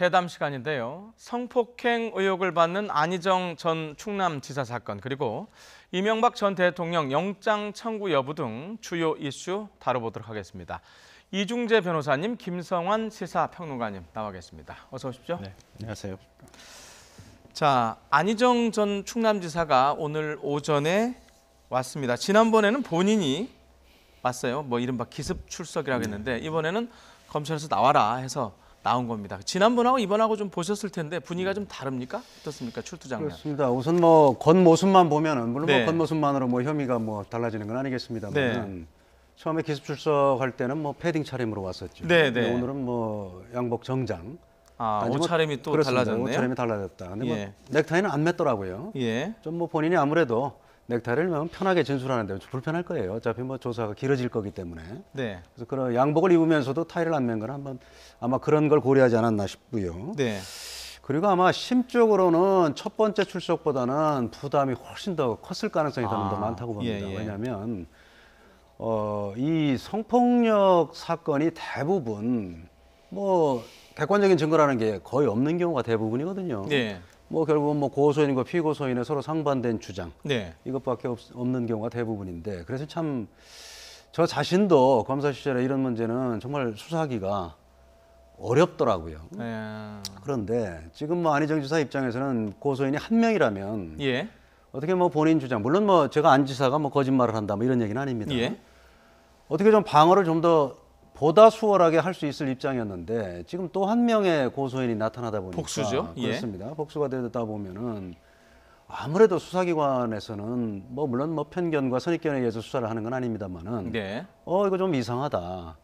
대담 시간인데요. 성폭행 의혹을 받는 안희정 전 충남지사 사건 그리고 이명박 전 대통령 영장 청구 여부 등 주요 이슈 다뤄보도록 하겠습니다. 이중재 변호사님, 김성환 시사평론가님 나와 계십니다. 어서 오십시오. 네, 안녕하세요. 자, 안희정 전 충남지사가 오늘 오전에 왔습니다. 지난번에는 본인이 왔어요. 뭐 이른바 기습 출석이라고 했는데 이번에는 검찰에서 나와라 해서 나온 겁니다. 지난번하고 이번하고 좀 보셨을 텐데 분위기가 좀 다릅니까? 어떻습니까? 출두 장면. 그렇습니다. 우선 뭐 겉모습만 보면은 물론 네. 뭐 겉모습만으로 뭐 혐의가 뭐 달라지는 건 아니겠습니다만 네. 처음에 기습 출석할 때는 뭐 패딩 차림으로 왔었죠. 네, 네. 오늘은 뭐 양복 정장. 아, 단지 옷차림이 또 그렇습니다. 달라졌네요. 옷차림이 달라졌다. 근데 뭐 예. 넥타이는 안 맸더라고요. 예. 좀 뭐 본인이 아무래도 넥타이를 매면 편하게 진술하는데 불편할 거예요. 어차피 뭐 조사가 길어질 거기 때문에. 네. 그래서 그런 양복을 입으면서도 타이를 안 맨 건 한번 아마 그런 걸 고려하지 않았나 싶고요. 네. 그리고 아마 심적으로는 첫 번째 출석보다는 부담이 훨씬 더 컸을 가능성이 더 많다고 봅니다. 예, 예. 왜냐하면 이 성폭력 사건이 대부분 뭐 객관적인 증거라는 게 거의 없는 경우가 대부분이거든요. 네. 뭐 결국은 뭐 고소인과 피고소인의 서로 상반된 주장 네. 이것밖에 없는 경우가 대부분인데 그래서 참 저 자신도 검사 시절에 이런 문제는 정말 수사하기가 어렵더라고요. 그런데 지금 뭐 안희정 지사 입장에서는 고소인이 한 명이라면 예. 어떻게 뭐 본인 주장 물론 뭐 제가 안 지사가 뭐 거짓말을 한다 뭐 이런 얘기는 아닙니다. 예. 어떻게 좀 방어를 좀 더 보다 수월하게 할 수 있을 입장이었는데 지금 또 한 명의 고소인이 나타나다 보니까 복수죠. 예. 그렇습니다. 복수가 되다 보면은 아무래도 수사기관에서는 뭐 물론 뭐 편견과 선입견에 의해서 수사를 하는 건 아닙니다만은 네. 이거 좀 이상하다.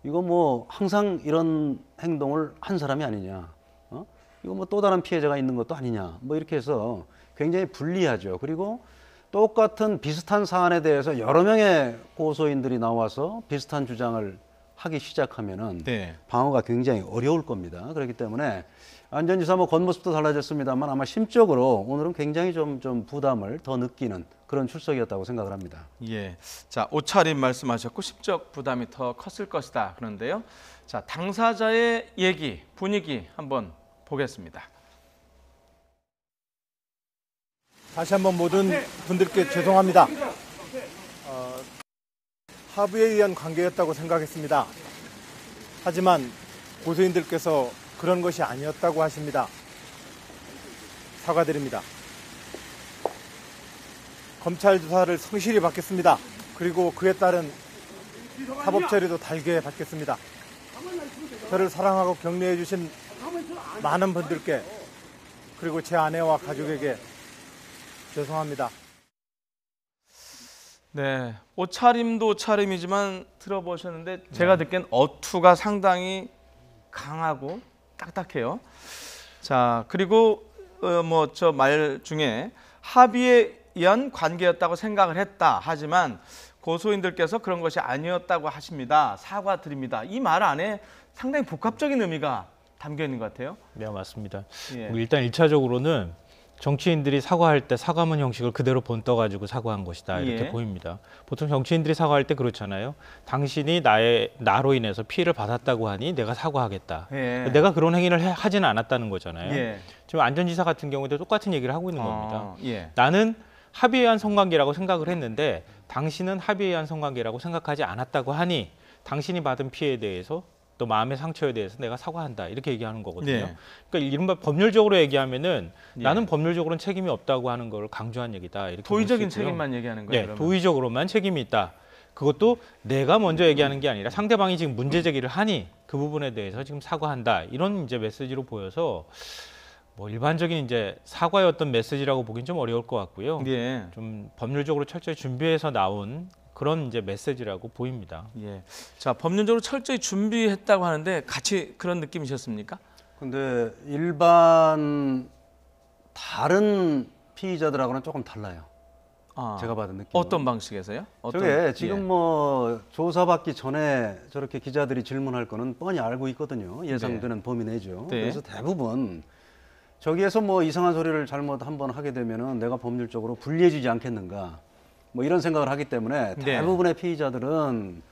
이거 뭐 항상 이런 행동을 한 사람이 아니냐. 이거 뭐 또 다른 피해자가 있는 것도 아니냐. 뭐 이렇게 해서 굉장히 불리하죠. 그리고 똑같은 비슷한 사안에 대해서 여러 명의 고소인들이 나와서 비슷한 주장을 하기 시작하면은 네. 방어가 굉장히 어려울 겁니다. 그렇기 때문에 안 전 지사 뭐 겉모습도 달라졌습니다만 아마 심적으로 오늘은 굉장히 좀 부담을 더 느끼는 그런 출석이었다고 생각을 합니다. 예. 자, 옷차림 말씀하셨고 심적 부담이 더 컸을 것이다. 그런데요. 자, 당사자의 얘기, 분위기 한번 보겠습니다. 다시 한번 모든 분들께 죄송합니다. 합의에 의한 관계였다고 생각했습니다. 하지만 고소인들께서 그런 것이 아니었다고 하십니다. 사과드립니다. 검찰 조사를 성실히 받겠습니다. 그리고 그에 따른 사법 처리도 달게 받겠습니다. 저를 사랑하고 격려해 주신 많은 분들께 그리고 제 아내와 가족에게 죄송합니다. 네, 옷차림도 옷차림이지만 들어보셨는데 제가 듣기엔 어투가 상당히 강하고 딱딱해요. 자, 그리고 뭐 저 말 중에 합의에 의한 관계였다고 생각을 했다. 하지만 고소인들께서 그런 것이 아니었다고 하십니다. 사과드립니다. 이 말 안에 상당히 복합적인 의미가 담겨 있는 것 같아요. 네, 맞습니다. 예. 일단 1차적으로는 정치인들이 사과할 때 사과문 형식을 그대로 본떠가지고 사과한 것이다 이렇게 예. 보입니다. 보통 정치인들이 사과할 때 그렇잖아요. 당신이 나로 인해서 피해를 받았다고 하니 내가 사과하겠다. 예. 내가 그런 행위를 하지는 않았다는 거잖아요. 예. 지금 안 전 지사 같은 경우도 똑같은 얘기를 하고 있는 겁니다. 예. 나는 합의에 의한 성관계라고 생각을 했는데 당신은 합의에 의한 성관계라고 생각하지 않았다고 하니 당신이 받은 피해에 대해서 또 마음의 상처에 대해서 내가 사과한다 이렇게 얘기하는 거거든요. 예. 그러니까 이른바 법률적으로 얘기하면은 예. 나는 법률적으로는 책임이 없다고 하는 걸 강조한 얘기다. 이렇게 도의적인 볼 수 있고요. 책임만 얘기하는 거예요. 네, 그러면. 도의적으로만 책임이 있다. 그것도 내가 먼저 얘기하는 게 아니라 상대방이 지금 문제 제기를 하니 그 부분에 대해서 지금 사과한다. 이런 이제 메시지로 보여서 뭐 일반적인 이제 사과의 어떤 메시지라고 보기는 좀 어려울 것 같고요. 예. 좀 법률적으로 철저히 준비해서 나온 그런 이제 메시지라고 보입니다. 예. 자, 법률적으로 철저히 준비했다고 하는데 같이 그런 느낌이셨습니까? 근데 일반 다른 피의자들하고는 조금 달라요. 제가 받은 느낌. 어떤 방식에서요? 저게 지금 예. 뭐 조사받기 전에 저렇게 기자들이 질문할 거는 뻔히 알고 있거든요. 예상되는 범위 내죠. 네. 그래서 대부분 저기에서 뭐 이상한 소리를 잘못 한번 하게 되면은 내가 법률적으로 불리해지지 않겠는가 뭐 이런 생각을 하기 때문에 네. 대부분의 피의자들은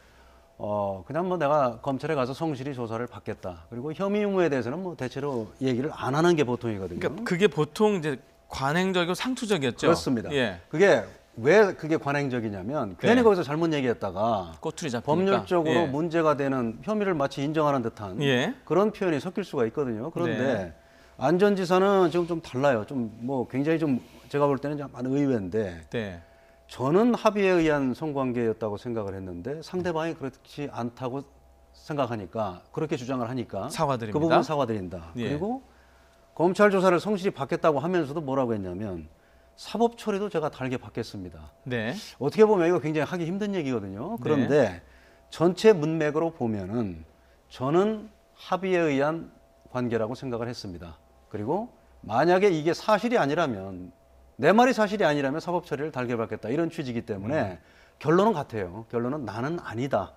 그냥 뭐 내가 검찰에 가서 성실히 조사를 받겠다. 그리고 혐의 유무에 대해서는 뭐 대체로 얘기를 안 하는 게 보통이거든요. 그러니까 그게 보통 이제 관행적이고 상투적이었죠. 그렇습니다. 예. 그게 왜 그게 관행적이냐면 괜히 네. 거기서 잘못 얘기했다가 꼬투리 잡히니까. 법률적으로 예. 문제가 되는 혐의를 마치 인정하는 듯한 예. 그런 표현이 섞일 수가 있거든요. 그런데 네. 안 전 지사는 지금 좀 달라요. 좀 뭐 굉장히 좀 제가 볼 때는 좀 의외인데 네. 저는 합의에 의한 성관계였다고 생각을 했는데 상대방이 그렇지 않다고 생각하니까 그렇게 주장을 하니까 사과드립니다. 그 부분 사과드린다. 예. 그리고 검찰 조사를 성실히 받겠다고 하면서도 뭐라고 했냐면 사법 처리도 제가 달게 받겠습니다. 네. 어떻게 보면 이거 굉장히 하기 힘든 얘기거든요. 그런데 전체 문맥으로 보면은 저는 합의에 의한 관계라고 생각을 했습니다. 그리고 만약에 이게 사실이 아니라면 내 말이 사실이 아니라면 사법 처리를 달게 받겠다 이런 취지이기 때문에 결론은 같아요. 결론은 나는 아니다.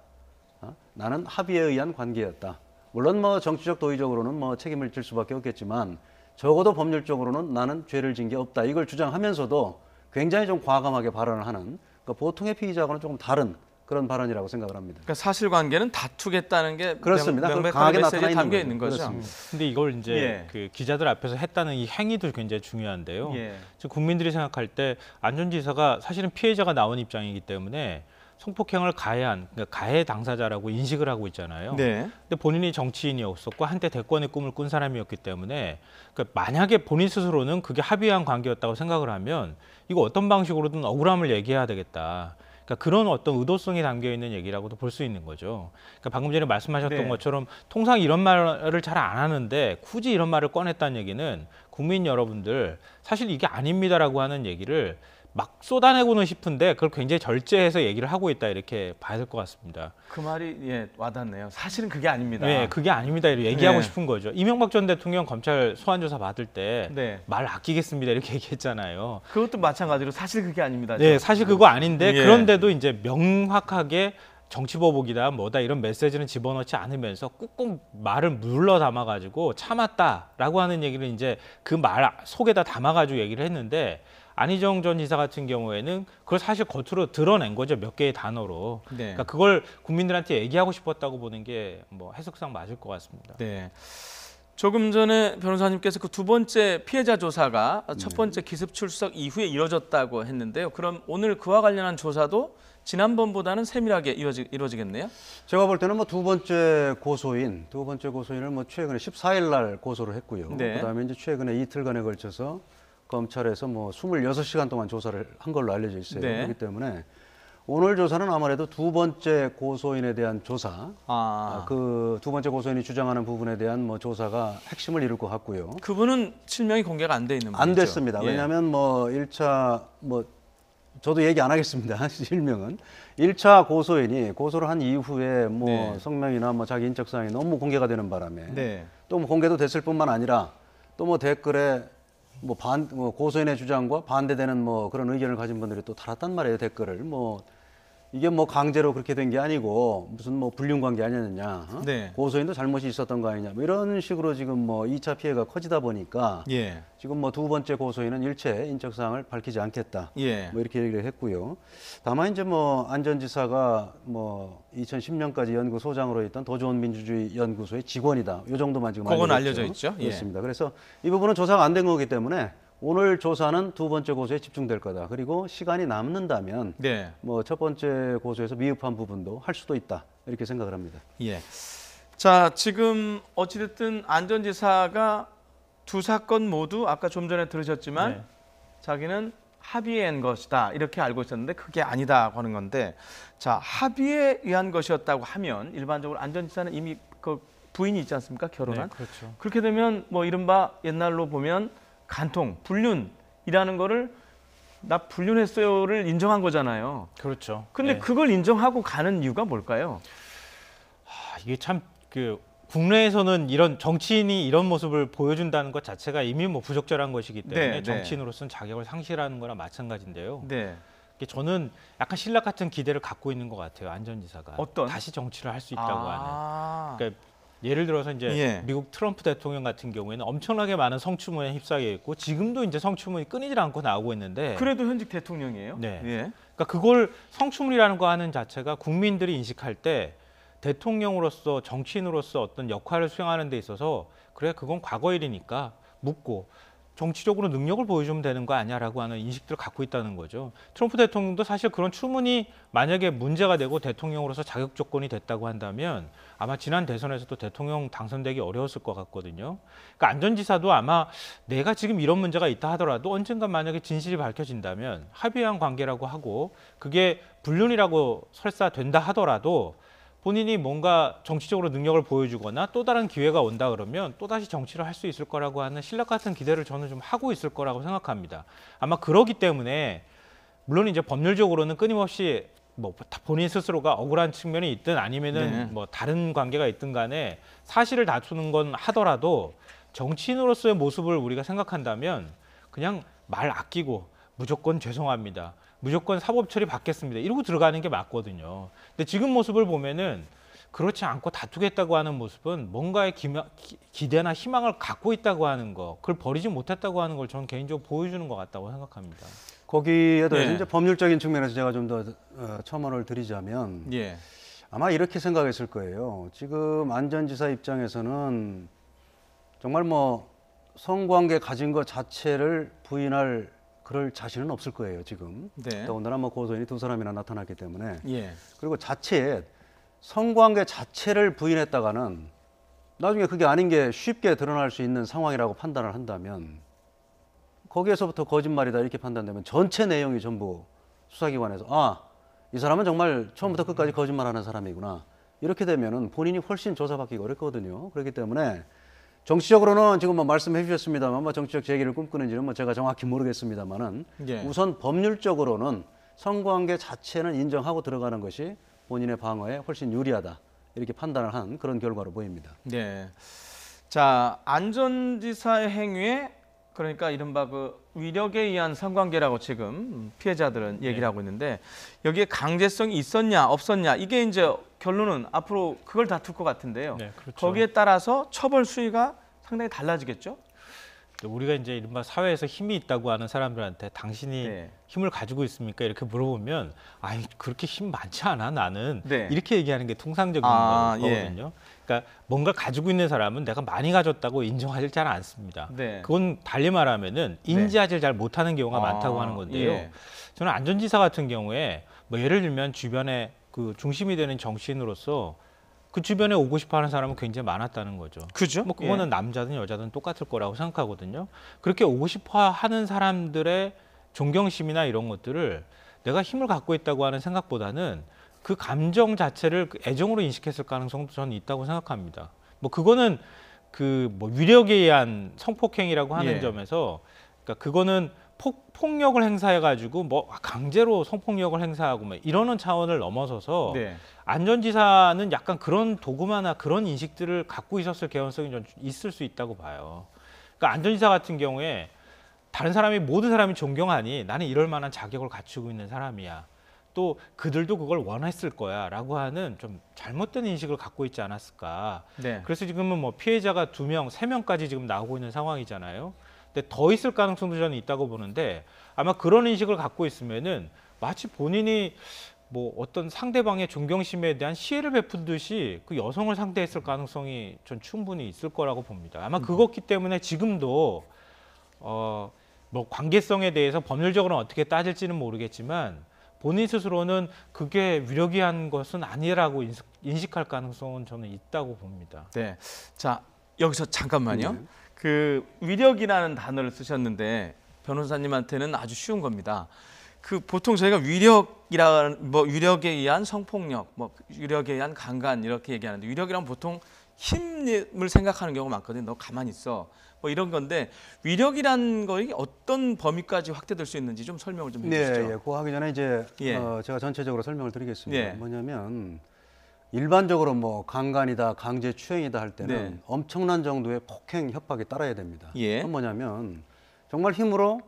나는 합의에 의한 관계였다. 물론 뭐 정치적 도의적으로는 뭐 책임을 질 수밖에 없겠지만 적어도 법률적으로는 나는 죄를 진 게 없다. 이걸 주장하면서도 굉장히 좀 과감하게 발언을 하는 그러니까 보통의 피의자하고는 조금 다른 그런 발언이라고 생각을 합니다. 그러니까 사실관계는 다투겠다는 게 그렇습니다. 명백하게 강하게 메시지에 나타나 담겨 있는 있는 거죠. 그렇습니다. 근데 이걸 이제 예. 그 기자들 앞에서 했다는 이 행위도 굉장히 중요한데요. 예. 지금 국민들이 생각할 때 안 전 지사가 사실은 피해자가 나온 입장이기 때문에 성폭행을 가해한 그러니까 가해 당사자라고 인식을 하고 있잖아요. 네. 근데 본인이 정치인이었었고 한때 대권의 꿈을 꾼 사람이었기 때문에 그러니까 만약에 본인 스스로는 그게 합의한 관계였다고 생각을 하면 이거 어떤 방식으로든 억울함을 얘기해야 되겠다. 그러니까 그런 어떤 의도성이 담겨 있는 얘기라고도 볼 수 있는 거죠. 그러니까 방금 전에 말씀하셨던 네. 것처럼 통상 이런 말을 잘 안 하는데 굳이 이런 말을 꺼냈다는 얘기는 국민 여러분들 사실 이게 아닙니다라고 하는 얘기를 막 쏟아내고는 싶은데 그걸 굉장히 절제해서 얘기를 하고 있다 이렇게 봐야 될 것 같습니다. 그 말이 예, 와닿네요. 사실은 그게 아닙니다. 네, 그게 아닙니다. 이렇게 얘기하고 네. 싶은 거죠. 이명박 전 대통령 검찰 소환조사 받을 때 말 네. 아끼겠습니다 이렇게 얘기했잖아요. 그것도 마찬가지로 사실 그게 아닙니다. 네, 사실 그거 아닌데 예. 그런데도 이제 명확하게 정치보복이다 뭐다 이런 메시지는 집어넣지 않으면서 꾹꾹 말을 눌러 담아가지고 참았다라고 하는 얘기를 이제 그 말 속에다 담아가지고 얘기를 했는데 안희정 전 지사 같은 경우에는 그걸 사실 겉으로 드러낸 거죠. 몇 개의 단어로. 네. 그러니까 그걸 국민들한테 얘기하고 싶었다고 보는 게 뭐 해석상 맞을 것 같습니다. 네. 조금 전에 변호사님께서 그 두 번째 피해자 조사가 첫 번째 기습 출석 이후에 이루어졌다고 했는데요. 그럼 오늘 그와 관련한 조사도 지난번보다는 세밀하게 이루어지겠네요. 제가 볼 때는 뭐 두 번째 고소인을 뭐 최근에 14일 날 고소를 했고요. 네. 그다음에 이제 최근에 이틀간에 걸쳐서 검찰에서 뭐 26시간 동안 조사를 한 걸로 알려져 있어요. 네. 그렇기 때문에 오늘 조사는 아무래도 두 번째 고소인에 대한 조사, 그 두 번째 고소인이 주장하는 부분에 대한 뭐 조사가 핵심을 이룰 것 같고요. 그분은 실명이 공개가 안 돼 있는 분이죠. 안 됐습니다. 예. 왜냐하면 뭐 1차 뭐 저도 얘기 안 하겠습니다. 실명은 1차 고소인이 고소를 한 이후에 뭐 네. 성명이나 뭐 자기 인적 사항이 너무 공개가 되는 바람에 네. 또 뭐 공개도 됐을 뿐만 아니라 또 뭐 댓글에 뭐 고소인의 주장과 반대되는 뭐 그런 의견을 가진 분들이 또 달았단 말이에요. 댓글을 뭐 이게 뭐 강제로 그렇게 된 게 아니고 무슨 뭐 불륜 관계 아니었느냐. 네. 고소인도 잘못이 있었던 거 아니냐. 뭐 이런 식으로 지금 뭐 2차 피해가 커지다 보니까 예. 지금 뭐 두 번째 고소인은 일체 인적 사항을 밝히지 않겠다. 예. 뭐 이렇게 얘기를 했고요. 다만 이제 뭐 안 전 지사가 뭐 2010년까지 연구소장으로 있던 도좋은 민주주의 연구소의 직원이다. 이 정도만 지금 그건 알려져 알려져 있죠. 예. 그렇습니다. 그래서 이 부분은 조사가 안 된 거기 때문에 오늘 조사는 두 번째 고소에 집중될 거다. 그리고 시간이 남는다면 네. 뭐 첫 번째 고소에서 미흡한 부분도 할 수도 있다. 이렇게 생각을 합니다. 예. 자, 지금 어찌됐든 안 전 지사가 두 사건 모두 아까 좀 전에 들으셨지만 네. 자기는 합의한 것이다 이렇게 알고 있었는데 그게 아니다고 하는 건데, 자, 합의에 의한 것이었다고 하면 일반적으로 안 전 지사는 이미 그 부인이 있지 않습니까? 결혼한. 네, 그렇죠. 그렇게 되면 뭐 이른바 옛날로 보면 간통, 불륜이라는 거를 나 불륜했어요를 인정한 거잖아요. 그렇죠. 근데 네. 그걸 인정하고 가는 이유가 뭘까요? 이게 참 그 국내에서는 이런 정치인이 이런 모습을 보여준다는 것 자체가 이미 뭐 부적절한 것이기 때문에 네, 네. 정치인으로서는 자격을 상실하는 거나 마찬가지인데요. 네. 이게 저는 약간 신락 같은 기대를 갖고 있는 것 같아요. 안 전 지사가 어떤? 다시 정치를 할 수 있다고 하는. 아. 그러니까 예를 들어서 이제 예. 미국 트럼프 대통령 같은 경우에는 엄청나게 많은 성추문에 휩싸여 있고 지금도 이제 성추문이 끊이질 않고 나오고 있는데. 그래도 현직 대통령이에요. 네. 예. 그러니까 그걸 성추문이라는 거 하는 자체가 국민들이 인식할 때 대통령으로서 정치인으로서 어떤 역할을 수행하는 데 있어서 그래 그건 과거 일이니까 묻고 정치적으로 능력을 보여주면 되는 거 아니야라고 하는 인식들을 갖고 있다는 거죠. 트럼프 대통령도 사실 그런 추문이 만약에 문제가 되고 대통령으로서 자격 조건이 됐다고 한다면 아마 지난 대선에서도 대통령 당선되기 어려웠을 것 같거든요. 그러니까 안전지사도 아마 내가 지금 이런 문제가 있다 하더라도 언젠가 만약에 진실이 밝혀진다면 합의한 관계라고 하고 그게 불륜이라고 설사 된다 하더라도 본인이 뭔가 정치적으로 능력을 보여주거나 또 다른 기회가 온다 그러면 또다시 정치를 할 수 있을 거라고 하는 신락 같은 기대를 저는 좀 하고 있을 거라고 생각합니다. 아마 그러기 때문에 물론 이제 법률적으로는 끊임없이 뭐 본인 스스로가 억울한 측면이 있든 아니면은 네. 뭐 다른 관계가 있든 간에 사실을 다투는 건 하더라도 정치인으로서의 모습을 우리가 생각한다면 그냥 말 아끼고 무조건 죄송합니다. 무조건 사법 처리 받겠습니다. 이러고 들어가는 게 맞거든요. 근데 지금 모습을 보면은 그렇지 않고 다투겠다고 하는 모습은 뭔가의 기대나 희망을 갖고 있다고 하는 거, 그걸 버리지 못했다고 하는 걸 저는 개인적으로 보여주는 것 같다고 생각합니다. 거기에 대해서 네. 이제 법률적인 측면에서 제가 좀 더 첨언을 드리자면 예. 아마 이렇게 생각했을 거예요. 지금 안전지사 입장에서는 정말 뭐 성관계 가진 것 자체를 부인할 그럴 자신은 없을 거예요, 지금. 네. 더군다나 뭐 고소인이 2사람이나 나타났기 때문에. 예. 그리고 자체에 성관계 자체를 부인했다가는 나중에 그게 아닌 게 쉽게 드러날 수 있는 상황이라고 판단을 한다면 거기에서부터 거짓말이다 이렇게 판단되면 전체 내용이 전부 수사기관에서 아, 이 사람은 정말 처음부터 끝까지 거짓말하는 사람이구나. 이렇게 되면은 본인이 훨씬 조사받기가 어렵거든요. 그렇기 때문에 정치적으로는 지금 뭐 말씀해 주셨습니다만 뭐 정치적 재기를 꿈꾸는지는 뭐 제가 정확히 모르겠습니다만은 예. 우선 법률적으로는 성관계 자체는 인정하고 들어가는 것이 본인의 방어에 훨씬 유리하다 이렇게 판단을 한 그런 결과로 보입니다. 네. 자, 안전지사의 행위에 그러니까 이른바 그 위력에 의한 성관계라고 지금 피해자들은 얘기를 하고 있는데 여기에 강제성이 있었냐 없었냐 이게 이제 결론은 앞으로 그걸 다툴 것 같은데요. 네, 그렇죠. 거기에 따라서 처벌 수위가 상당히 달라지겠죠? 우리가 이제 이른바 사회에서 힘이 있다고 하는 사람들한테 당신이 네. 힘을 가지고 있습니까? 이렇게 물어보면 아니 그렇게 힘 많지 않아 나는 네. 이렇게 얘기하는 게 통상적인 예. 거거든요. 그러니까 뭔가 가지고 있는 사람은 내가 많이 가졌다고 인정하지 잘 않습니다. 네. 그건 달리 말하면은 인지하지 잘 못하는 경우가 많다고 하는 건데요. 예. 저는 안전지사 같은 경우에 뭐 예를 들면 주변에 그 중심이 되는 정치인으로서 그 주변에 오고 싶어하는 사람은 굉장히 많았다는 거죠. 그죠? 뭐 그거는 남자든 여자든 똑같을 거라고 생각하거든요. 그렇게 오고 싶어하는 사람들의 존경심이나 이런 것들을 내가 힘을 갖고 있다고 하는 생각보다는 그 감정 자체를 애정으로 인식했을 가능성도 저는 있다고 생각합니다. 뭐 그거는 그 뭐 위력에 의한 성폭행이라고 하는 예. 점에서 그러니까 그거는 폭력을 행사해가지고 뭐 강제로 성폭력을 행사하고 뭐 이러는 차원을 넘어서서 네. 안전지사는 약간 그런 도구마나 그런 인식들을 갖고 있었을 개연성이 좀 있을 수 있다고 봐요. 그러니까 안전지사 같은 경우에 다른 사람이 모든 사람이 존경하니 나는 이럴 만한 자격을 갖추고 있는 사람이야. 또 그들도 그걸 원했을 거야라고 하는 좀 잘못된 인식을 갖고 있지 않았을까. 네. 그래서 지금은 뭐 피해자가 2명, 3명까지 지금 나오고 있는 상황이잖아요. 근데 더 있을 가능성도 저는 있다고 보는데 아마 그런 인식을 갖고 있으면은 마치 본인이 뭐 어떤 상대방의 존경심에 대한 시혜를 베푼 듯이 그 여성을 상대했을 가능성이 전 충분히 있을 거라고 봅니다. 아마 그렇기 때문에 지금도 뭐 관계성에 대해서 법률적으로는 어떻게 따질지는 모르겠지만 본인 스스로는 그게 위력이 한 것은 아니라고 인식할 가능성은 저는 있다고 봅니다. 네. 자, 여기서 잠깐만요. 네. 그 위력이라는 단어를 쓰셨는데 변호사님한테는 아주 쉬운 겁니다. 그 보통 저희가 위력이라는 뭐 위력에 의한 성폭력, 뭐 위력에 의한 강간 이렇게 얘기하는데 위력이란 보통 힘을 생각하는 경우가 많거든요. 너 가만히 있어. 뭐 이런 건데 위력이란 거이 어떤 범위까지 확대될 수 있는지 좀 설명을 좀 해주시죠. 네, 그거 하기 전에 이제 예. 제가 전체적으로 설명을 드리겠습니다. 예. 뭐냐면 일반적으로 뭐 강간이다, 강제추행이다 할 때는 네. 엄청난 정도의 폭행, 협박이 따라야 됩니다. 예. 그건 뭐냐면 정말 힘으로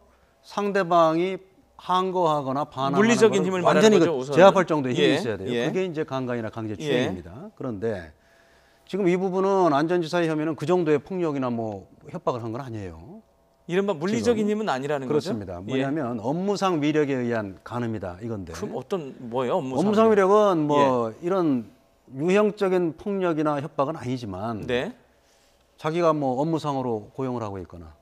상대방이 항거하거나 반항하는 물리적인 거를 힘을 완전히 말하는 거죠, 우선은. 제압할 정도의 힘이 예. 있어야 돼요. 예. 그게 이제 강간이나 강제추행입니다. 그런데 지금 이 부분은 안전지사의 혐의는 그 정도의 폭력이나 뭐 협박을 한 건 아니에요. 이른바 물리적인 지금. 힘은 아니라는 그렇습니다. 거죠? 뭐냐면 업무상 위력에 의한 간음이다 이건데. 그럼 어떤 뭐예요? 업무상 위력은 뭐 예. 이런 유형적인 폭력이나 협박은 아니지만 네. 자기가 뭐 업무상으로 고용을 하고 있거나,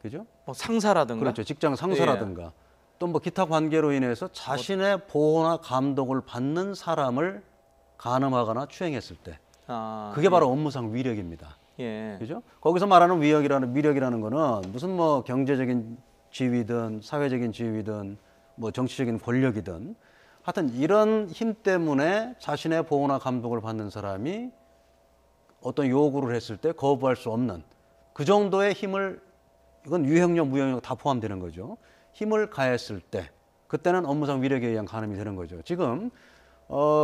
그죠? 뭐 상사라든가. 그렇죠. 직장 상사라든가 또 뭐 기타 관계로 인해서 자신의 보호나 감독을 받는 사람을 간음하거나 추행했을 때 아, 그게 바로 업무상 위력입니다. 예. 그죠? 거기서 말하는 위력이라는 거는 무슨 뭐 경제적인 지위든 사회적인 지위든 뭐 정치적인 권력이든 하여튼 이런 힘 때문에 자신의 보호나 감독을 받는 사람이 어떤 요구를 했을 때 거부할 수 없는 그 정도의 힘을, 이건 유형력, 무형력 다 포함되는 거죠. 힘을 가했을 때 그때는 업무상 위력에 의한 간음이 되는 거죠. 지금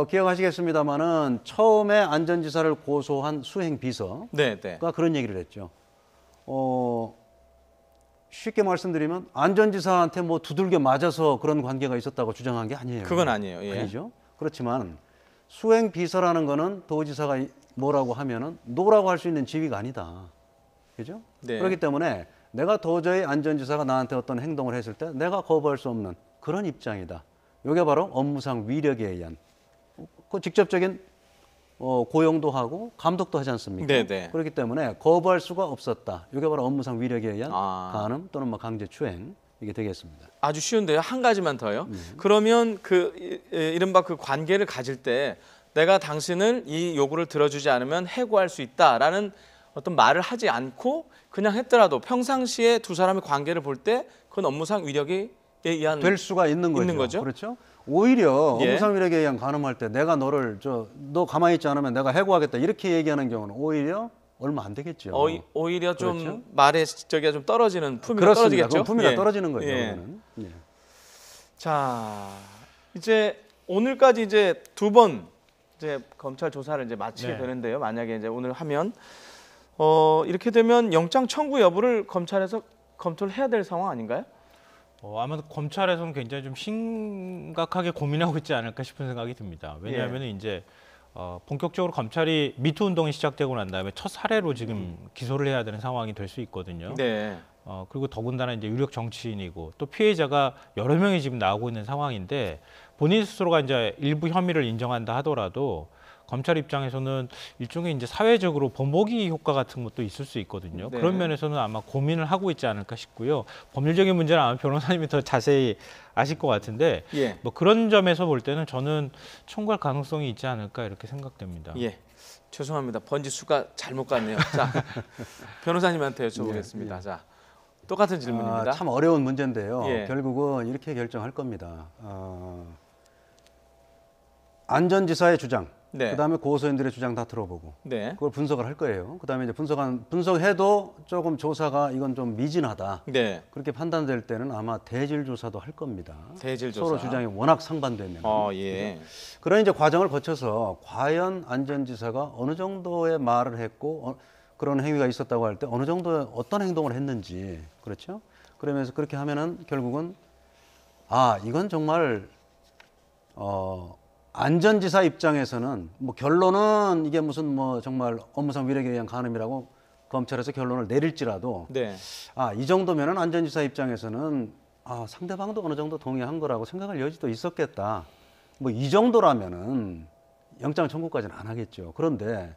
기억하시겠습니다마는 처음에 안전지사를 고소한 수행비서가 네, 네. 그런 얘기를 했죠. 쉽게 말씀드리면 안전지사한테 뭐 두들겨 맞아서 그런 관계가 있었다고 주장한 게 아니에요. 그건 아니에요. 예. 아니죠. 그렇지만 수행비서라는 거는 도지사가 뭐라고 하면은 노라고 할 수 있는 지위가 아니다. 그죠? 네. 그렇기 때문에 내가 도저히 안전지사가 나한테 어떤 행동을 했을 때 내가 거부할 수 없는 그런 입장이다. 이게 바로 업무상 위력에 의한 그 직접적인 고용도 하고 감독도 하지 않습니까? 네네. 그렇기 때문에 거부할 수가 없었다. 이게 바로 업무상 위력에 의한 아. 간음 또는 뭐 강제추행 이게 되겠습니다. 아주 쉬운데요. 한 가지만 더요. 그러면 그 이른바 그 관계를 가질 때 내가 당신을 이 요구를 들어주지 않으면 해고할 수 있다라는 어떤 말을 하지 않고 그냥 했더라도 평상시에 두 사람의 관계를 볼 때 그건 업무상 위력에 의한 될 수가 있는 거죠. 그렇죠? 오히려 예. 업무상 위력에 의한 간음할 때 내가 너 가만히 있지 않으면 내가 해고하겠다 이렇게 얘기하는 경우는 오히려 얼마 안 되겠죠. 오히려 좀 그렇죠? 말의 저기가 좀 떨어지는 품위가 그렇습니다. 떨어지겠죠. 그건 품위가 예. 떨어지는 거죠. 예. 그거는. 예. 자, 이제 오늘까지 이제 두 번 이제 검찰 조사를 이제 마치게 네. 되는데요. 만약에 이제 오늘 하면 이렇게 되면 영장 청구 여부를 검찰에서 검토를 해야 될 상황 아닌가요? 아마도 검찰에서는 굉장히 좀 심각하게 고민하고 있지 않을까 싶은 생각이 듭니다. 왜냐하면 이제 본격적으로 검찰이 미투 운동이 시작되고 난 다음에 첫 사례로 지금 기소를 해야 되는 상황이 될 수 있거든요. 네. 그리고 더군다나 이제 유력 정치인이고 또 피해자가 여러 명이 지금 나오고 있는 상황인데 본인 스스로가 이제 일부 혐의를 인정한다 하더라도 검찰 입장에서는 일종의 이제 사회적으로 본보기 효과 같은 것도 있을 수 있거든요. 네. 그런 면에서는 아마 고민을 하고 있지 않을까 싶고요. 법률적인 문제는 아마 변호사님이 더 자세히 아실 것 같은데 예. 뭐 그런 점에서 볼 때는 저는 청구할 가능성이 있지 않을까 이렇게 생각됩니다. 예. 죄송합니다. 번지 수가 잘못 갔네요. 자, 변호사님한테 여쭤보겠습니다. 예. 자, 똑같은 질문입니다. 참 어려운 문제인데요. 예. 결국은 이렇게 결정할 겁니다. 안전지사의 주장, 네. 그다음에 고소인들의 주장 다 들어보고 네. 그걸 분석을 할 거예요. 그다음에 이제 분석해도 조금 조사가 이건 좀 미진하다. 네. 그렇게 판단될 때는 아마 대질 조사도 할 겁니다. 대질 조사. 서로 주장이 워낙 상반되면. 예. 그런 이제 과정을 거쳐서 과연 안전지사가 어느 정도의 말을 했고 그런 행위가 있었다고 할 때 어느 정도의 어떤 행동을 했는지, 그렇죠? 그러면서 그렇게 하면은 결국은 이건 정말 안전지사 입장에서는 뭐 결론은 이게 무슨 뭐 정말 업무상 위력에 의한 간음이라고 검찰에서 결론을 내릴지라도 네. 이 정도면은 안전지사 입장에서는 상대방도 어느 정도 동의한 거라고 생각할 여지도 있었겠다. 뭐 이 정도라면은 영장 청구까지는 안 하겠죠. 그런데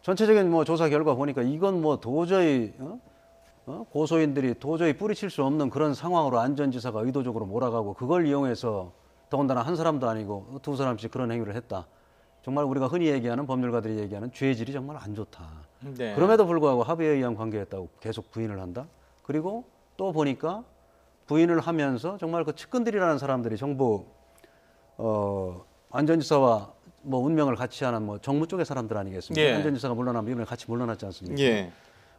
전체적인 뭐 조사 결과 보니까 이건 뭐 도저히 고소인들이 도저히 뿌리칠 수 없는 그런 상황으로 안전지사가 의도적으로 몰아가고 그걸 이용해서 더군다나 한 사람도 아니고 두 사람씩 그런 행위를 했다. 정말 우리가 흔히 얘기하는 법률가들이 얘기하는 죄질이 정말 안 좋다. 네. 그럼에도 불구하고 합의에 의한 관계였다고 계속 부인을 한다. 그리고 또 보니까 부인을 하면서 정말 그 측근들이라는 사람들이 정부 안전지사와 뭐 운명을 같이 하는 뭐 정무 쪽의 사람들 아니겠습니까? 예. 안전지사가 물러나면 이번에 같이 물러났지 않습니까? 예.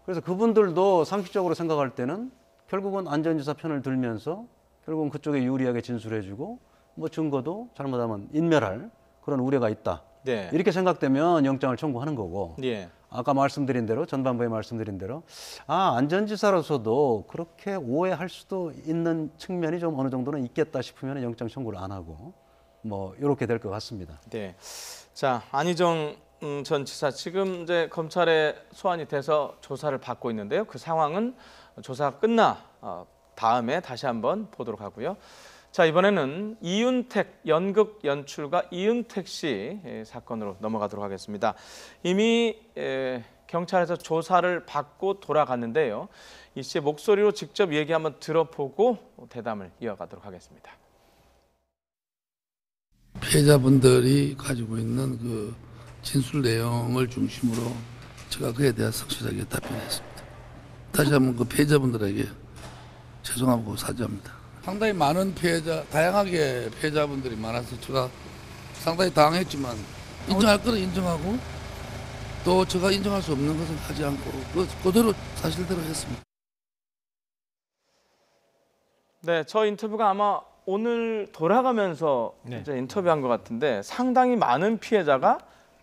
그래서 그분들도 상식적으로 생각할 때는 결국은 안전지사 편을 들면서 결국은 그쪽에 유리하게 진술해주고 뭐 증거도 잘못하면 인멸할 그런 우려가 있다. 네. 이렇게 생각되면 영장을 청구하는 거고 예. 아까 말씀드린 대로 전반부에 말씀드린 대로 안전지사로서도 그렇게 오해할 수도 있는 측면이 좀 어느 정도는 있겠다 싶으면 영장 청구를 안 하고 뭐 이렇게 될 것 같습니다. 네. 자, 안희정 전 지사 지금 이제 검찰에 소환이 돼서 조사를 받고 있는데요. 그 상황은 조사가 끝나 다음에 다시 한번 보도록 하고요. 자, 이번에는 이윤택 연극 연출가 이윤택 씨 사건으로 넘어가도록 하겠습니다. 이미 경찰에서 조사를 받고 돌아갔는데요. 이 씨의 목소리로 직접 얘기 한번 들어보고 대담을 이어가도록 하겠습니다. 피해자분들이 가지고 있는 그 진술 내용을 중심으로 제가 그에 대한 성실하게 답변했습니다. 다시 한번 그 피해자분들에게 죄송하고 사죄합니다. 상당히 많은 다양하게 피해자분들이 많아서 제가 상당히 당황했지만 인정할 것은 인정하고 또 제가 인정할 수 없는 것은 하지 않고 그대로 사실대로 했습니다. 네, 저 인터뷰가 아마 오늘 돌아가면서 이제 인터뷰한 것 같은데 상당히 많은 피해자가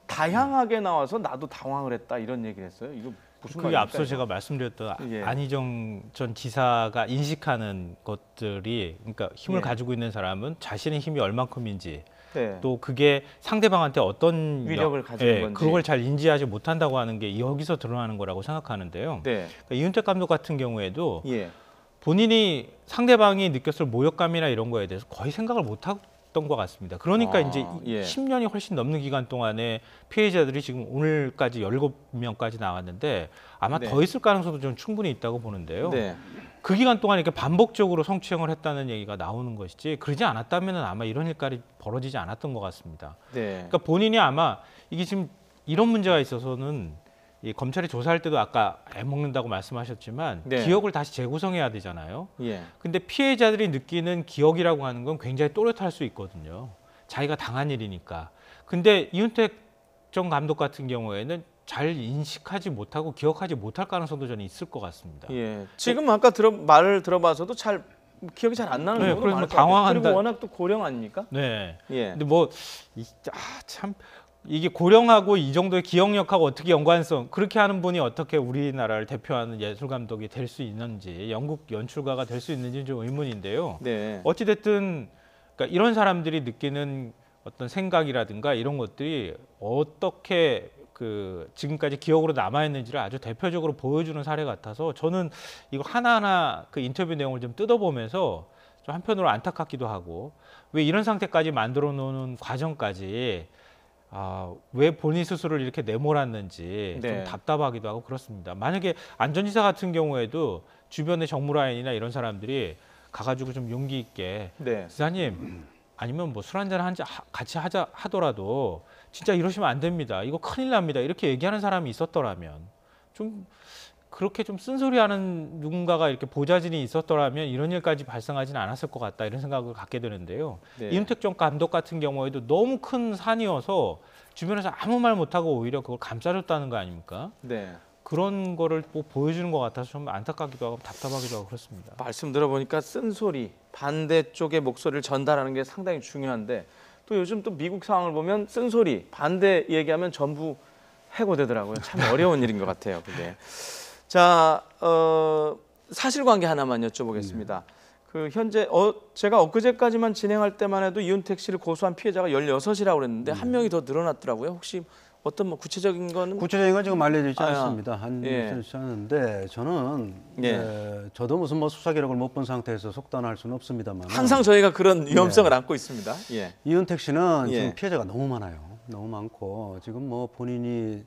다양하게 나와서 나도 당황을 했다 이런 얘기를 했어요. 이거 무슨 그게 말입니까? 앞서 제가 말씀드렸던 예. 안희정 전 지사가 인식하는 것들이 그러니까 힘을 예. 가지고 있는 사람은 자신의 힘이 얼만큼인지 네. 또 그게 상대방한테 어떤 위력을 가지는 건지. 그걸 잘 인지하지 못한다고 하는 게 여기서 드러나는 거라고 생각하는데요. 네. 그러니까 이윤택 감독 같은 경우에도 예. 본인이 상대방이 느꼈을 모욕감이나 이런 거에 대해서 거의 생각을 못 했던 것 같습니다. 그러니까 이제 예. 10년이 훨씬 넘는 기간 동안에 피해자들이 지금 오늘까지 17명까지 나왔는데 아마 네. 더 있을 가능성도 좀 충분히 있다고 보는데요. 네. 그 기간 동안 이렇게 반복적으로 성추행을 했다는 얘기가 나오는 것이지 그러지 않았다면 아마 이런 일까지 벌어지지 않았던 것 같습니다. 네. 그러니까 본인이 아마 이게 지금 이런 문제가 있어서는 이 검찰이 조사할 때도 아까 애먹는다고 말씀하셨지만 네. 기억을 다시 재구성해야 되잖아요. 예. 근데 피해자들이 느끼는 기억이라고 하는 건 굉장히 또렷할 수 있거든요. 자기가 당한 일이니까. 근데 이윤택 전 감독 같은 경우에는 잘 인식하지 못하고 기억하지 못할 가능성도 저는 있을 것 같습니다. 예. 지금 아까 말을 들어봐서도 잘 기억이 잘 안 나는 네, 경우도 그래서 많을 뭐 것 같아요. 당황한다. 그리고 워낙 또 고령 아닙니까? 네. 예. 근데 참 이게 고령하고 이 정도의 기억력하고 어떻게 연관성 그렇게 하는 분이 어떻게 우리나라를 대표하는 예술 감독이 될 수 있는지 연극 연출가가 될 수 있는지 좀 의문인데요. 네. 어찌 됐든 그러니까 이런 사람들이 느끼는 어떤 생각이라든가 이런 것들이 어떻게 그 지금까지 기억으로 남아 있는지를 아주 대표적으로 보여주는 사례 같아서 저는 이거 하나하나 그 인터뷰 내용을 좀 뜯어보면서 좀 한편으로 안타깝기도 하고 왜 이런 상태까지 만들어 놓는 과정까지 왜 본인 스스로를 이렇게 내몰았는지 네. 좀 답답하기도 하고 그렇습니다. 만약에 안전지사 같은 경우에도 주변의 정무라인이나 이런 사람들이 가가지고 좀 용기 있게 네. 지사님 아니면 뭐 술 한잔 같이 하더라도 진짜 이러시면 안 됩니다. 이거 큰일 납니다. 이렇게 얘기하는 사람이 있었더라면 좀 그렇게 좀 쓴소리하는 누군가가 이렇게 보좌진이 있었더라면 이런 일까지 발생하지는 않았을 것 같다 이런 생각을 갖게 되는데요. 네. 이윤택 전 감독 같은 경우에도 너무 큰 산이어서 주변에서 아무 말 못하고 오히려 그걸 감싸줬다는 거 아닙니까? 네. 그런 거를 뭐 보여주는 것 같아서 좀 안타깝기도 하고 답답하기도 하고 그렇습니다. 말씀 들어보니까 쓴소리, 반대쪽의 목소리를 전달하는 게 상당히 중요한데 또 요즘 또 미국 상황을 보면 쓴소리, 반대 얘기하면 전부 해고되더라고요. 참 어려운 일인 것 같아요. 그게. 자, 사실관계 하나만 여쭤보겠습니다. 그 현재 제가 엊그제까지만 진행할 때만 해도 이윤택 씨를 고소한 피해자가 16이라고 그랬는데 한 명이 더 늘어났더라고요. 혹시 어떤 뭐 구체적인 거는 구체적인 건 지금 알려져 있지 아, 않습니다. 예. 않는데 저는 예. 저도 무슨 뭐 수사 기록을 못 본 상태에서 속단할 수는 없습니다만 항상 저희가 그런 위험성을 안고 있습니다. 예. 이윤택 씨는 예. 지금 피해자가 너무 많아요. 너무 많고 지금 뭐 본인이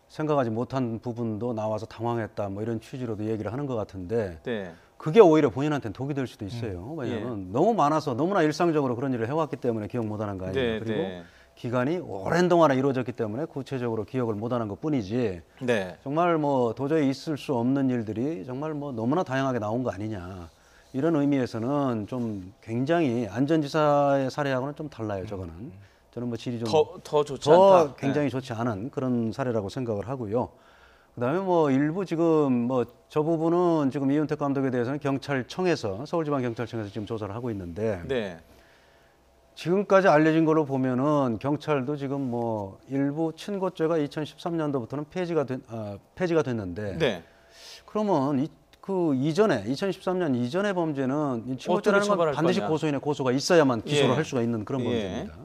생각하지 못한 부분도 나와서 당황했다 뭐 이런 취지로도 얘기를 하는 것 같은데 네. 그게 오히려 본인한테는 독이 될 수도 있어요. 왜냐하면 예. 너무 많아서 너무나 일상적으로 그런 일을 해왔기 때문에 기억 못하는 거 아니에요. 네, 그리고 네. 기간이 오랜 동안에 이루어졌기 때문에 구체적으로 기억을 못하는 것뿐이지 네. 정말 뭐 도저히 있을 수 없는 일들이 정말 뭐 너무나 다양하게 나온 거 아니냐 이런 의미에서는 좀 굉장히 안전지사의 사례하고는 좀 달라요. 저는 뭐 질이 좀 더 좋지 더 않다. 굉장히 좋지 않은 그런 사례라고 생각을 하고요. 그다음에 뭐 일부 지금 뭐 저 부분은 지금 이윤택 감독에 대해서는 경찰청에서 서울지방경찰청에서 지금 조사를 하고 있는데 네. 지금까지 알려진 걸로 보면은 경찰도 지금 뭐 일부 친고죄가 2013년도부터는 폐지가 됐는데 네. 그러면 그 이전에 2013년 이전의 범죄는 이 친고죄라는 어떻게 건 처벌할 반드시 거냐. 고소인의 고소가 있어야만 기소를 예. 할 수가 있는 그런 예. 범죄입니다.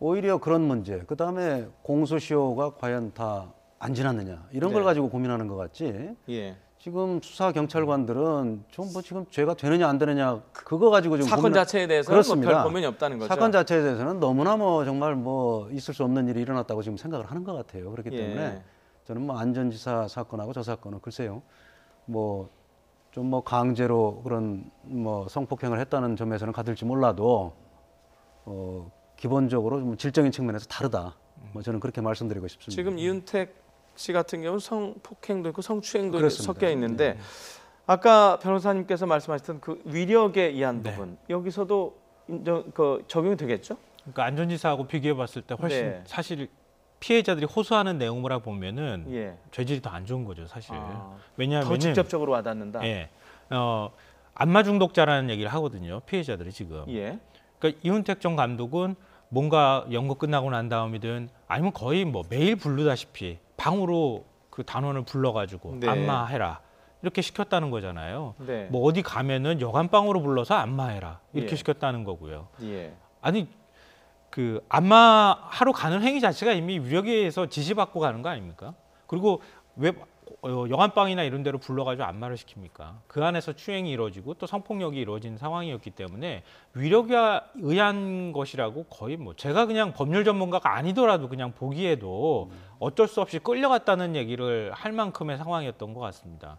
오히려 그런 문제, 그 다음에 공소시효가 과연 다 안 지났느냐 이런 걸 네. 가지고 고민하는 것 같지. 예. 지금 수사 경찰관들은 좀 뭐 지금 죄가 되느냐 안 되느냐 그거 가지고 지금 사건 자체에 대해서는 뭐 별 고민이 없다는 거죠. 사건 자체에 대해서는 너무나 뭐 정말 뭐 있을 수 없는 일이 일어났다고 지금 생각을 하는 것 같아요. 그렇기 때문에 저는 뭐 안전지사 사건하고 저 사건은 글쎄요, 뭐 좀 뭐 강제로 그런 뭐 성폭행을 했다는 점에서는 가들지 몰라도 기본적으로 좀 질적인 측면에서 다르다. 뭐 저는 그렇게 말씀드리고 싶습니다. 지금 이윤택 씨 같은 경우는 성폭행도 있고 성추행도 그렇습니다. 섞여 있는데 아까 변호사님께서 말씀하셨던 그 위력에 의한 부분 여기서도 적용이 되겠죠? 그러니까 안전지사하고 비교해 봤을 때 훨씬 사실 피해자들이 호소하는 내용을 보면은 죄질이 더 안 좋은 거죠, 사실. 왜냐하면 더 직접적으로 와닿는다. 안마 중독자라는 얘기를 하거든요, 피해자들이 지금. 그러니까 이윤택 전 감독은 뭔가 연구 끝나고 난 다음이든 아니면 거의 뭐 매일 부르다시피 방으로 그 단원을 불러가지고 안마해라 이렇게 시켰다는 거잖아요. 뭐 어디 가면은 여관방으로 불러서 안마해라 이렇게 시켰다는 거고요. 아니 그 안마하러 가는 행위 자체가 이미 위력에 의해서 지시받고 가는 거 아닙니까? 그리고 왜 여관방이나 이런 데로 불러가지고 안마를 시킵니까? 그 안에서 추행이 이루어지고 또 성폭력이 이루어진 상황이었기 때문에 위력에 의한 것이라고 거의 뭐 제가 그냥 법률 전문가가 아니더라도 그냥 보기에도 어쩔 수 없이 끌려갔다는 얘기를 할 만큼의 상황이었던 것 같습니다.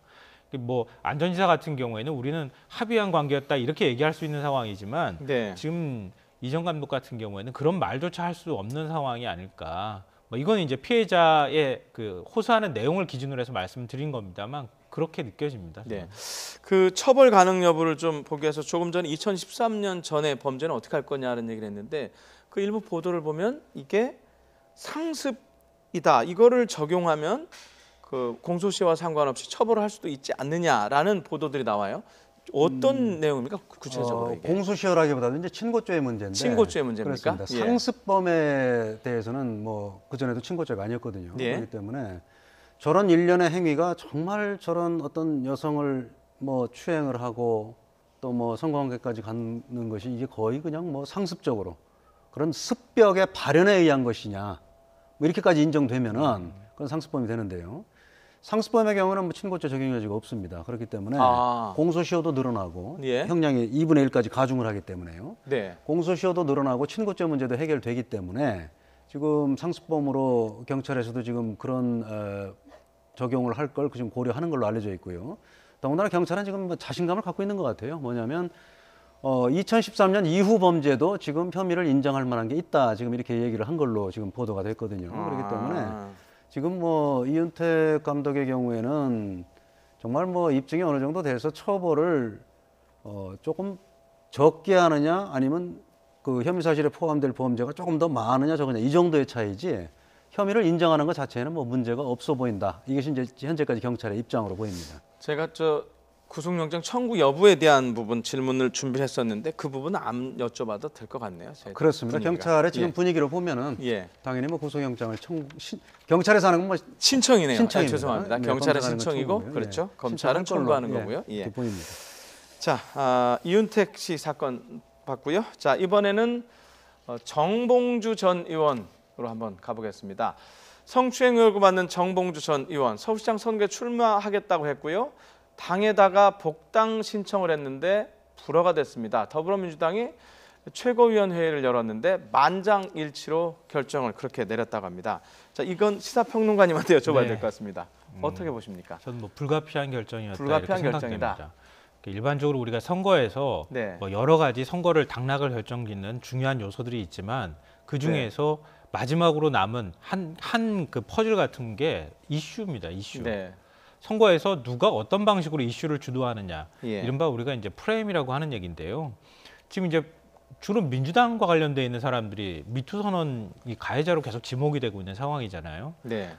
뭐 안전지사 같은 경우에는 우리는 합의한 관계였다 이렇게 얘기할 수 있는 상황이지만 지금 이 전 감독 같은 경우에는 그런 말조차 할 수 없는 상황이 아닐까. 뭐 이건 이제 피해자의 그 호소하는 내용을 기준으로 해서 말씀드린 겁니다만 그렇게 느껴집니다. 그 처벌 가능 여부를 좀 보기 위해서 조금 전에 2013년 전에 범죄는 어떻게 할 거냐는 얘기를 했는데 그 일부 보도를 보면 이게 상습이다. 이거를 적용하면 그 공소시효와 상관없이 처벌을 할 수도 있지 않느냐라는 보도들이 나와요. 어떤 내용입니까? 구체적으로 이게. 공소시효라기보다는 이제 친고죄의 문제인데. 친고죄의 문제입니까? 그렇습니다. 상습범에 대해서는 뭐 그전에도 친고죄가 아니었거든요. 그렇기 때문에 저런 일련의 행위가 정말 저런 어떤 여성을 뭐 추행을 하고 또 뭐 성관계까지 가는 것이 이게 거의 그냥 뭐 상습적으로 그런 습벽의 발현에 의한 것이냐 뭐 이렇게까지 인정되면은 그건 상습범이 되는데요. 상습범의 경우는 뭐 친고죄 적용 여지가 없습니다. 그렇기 때문에 공소시효도 늘어나고 형량이 2분의 1까지 가중을 하기 때문에요. 공소시효도 늘어나고 친고죄 문제도 해결되기 때문에 지금 상습범으로 경찰에서도 지금 그런 적용을 할 걸 지금 고려하는 걸로 알려져 있고요. 더군다나 경찰은 지금 뭐 자신감을 갖고 있는 것 같아요. 뭐냐면 2013년 이후 범죄도 지금 혐의를 인정할 만한 게 있다. 지금 이렇게 얘기를 한 걸로 지금 보도가 됐거든요. 그렇기 때문에 지금 뭐 이윤택 감독의 경우에는 정말 뭐 입증이 어느 정도 돼서 처벌을 조금 적게 하느냐 아니면 그 혐의 사실에 포함될 범죄가 조금 더 많으냐 적으냐 이 정도의 차이지 혐의를 인정하는 것 자체는 뭐 문제가 없어 보인다. 이것이 이제 현재까지 경찰의 입장으로 보입니다. 제가 구속영장 청구 여부에 대한 부분 질문을 준비했었는데 그 부분은 안 여쭤봐도 될 것 같네요. 그렇습니다. 분위기가. 경찰의 지금 분위기로 보면은 당연히 뭐 구속영장을 경찰에서 하는 건 뭐 신청이네요. 신청입니다. 죄송합니다. 경찰의 신청이고 그렇죠. 검찰은 청구하는 거고요. 기본입니다. 자, 이윤택 씨 사건 봤고요. 자, 이번에는 정봉주 전 의원으로 한번 가보겠습니다. 성추행 의혹을 받는 정봉주 전 의원 서울시장 선거에 출마하겠다고 했고요. 당에다가 복당 신청을 했는데 불허가 됐습니다. 더불어민주당이 최고위원회의를 열었는데 만장일치로 결정을 그렇게 내렸다고 합니다. 자, 이건 시사평론가님한테 여쭤봐야 될 것 같습니다. 어떻게 보십니까? 저는 뭐 불가피한 결정이었다 불가피한 이렇게 결정이다. 생각됩니다. 일반적으로 우리가 선거에서 뭐 여러 가지 선거를 당락을 결정짓는 중요한 요소들이 있지만 그 중에서 마지막으로 남은 한 그 퍼즐 같은 게 이슈입니다. 이슈. 선거에서 누가 어떤 방식으로 이슈를 주도하느냐, 이른바 우리가 이제 프레임이라고 하는 얘기인데요. 지금 이제 주로 민주당과 관련돼 있는 사람들이 미투 선언이 가해자로 계속 지목이 되고 있는 상황이잖아요.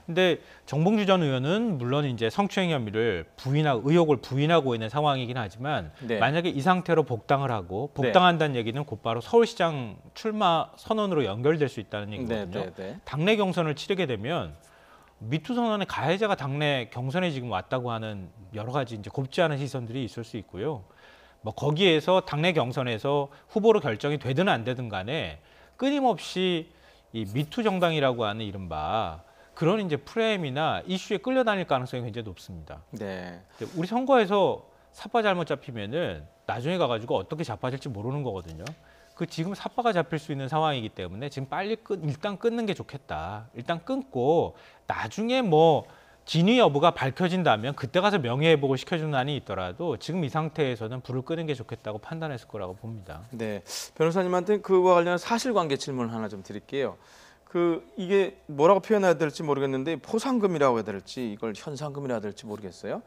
근데 정봉주 전 의원은 물론 이제 성추행 혐의를 의혹을 부인하고 있는 상황이긴 하지만 만약에 이 상태로 복당을 하고 복당한다는 얘기는 곧바로 서울시장 출마 선언으로 연결될 수 있다는 얘기거든요. 당내 경선을 치르게 되면 미투 선언의 가해자가 당내 경선에 지금 왔다고 하는 여러 가지 이제 곱지 않은 시선들이 있을 수 있고요. 뭐 거기에서 당내 경선에서 후보로 결정이 되든 안 되든 간에 끊임없이 이 미투 정당이라고 하는 이른바 그런 이제 프레임이나 이슈에 끌려다닐 가능성이 굉장히 높습니다. 네. 근데 우리 선거에서 삿바 잘못 잡히면은 나중에 가가지고 어떻게 잡아질지 모르는 거거든요. 그 지금 삿바가 잡힐 수 있는 상황이기 때문에 지금 빨리 일단 끊는 게 좋겠다. 일단 끊고 나중에 뭐 진위 여부가 밝혀진다면 그때 가서 명예회복을 시켜주는 한이 있더라도 지금 이 상태에서는 불을 끄는 게 좋겠다고 판단했을 거라고 봅니다. 네. 변호사님한테 그와 관련한 사실관계 질문 하나 좀 드릴게요. 이게 뭐라고 표현해야 될지 모르겠는데 포상금이라고 해야 될지 이걸 현상금이라고 해야 될지 모르겠어요.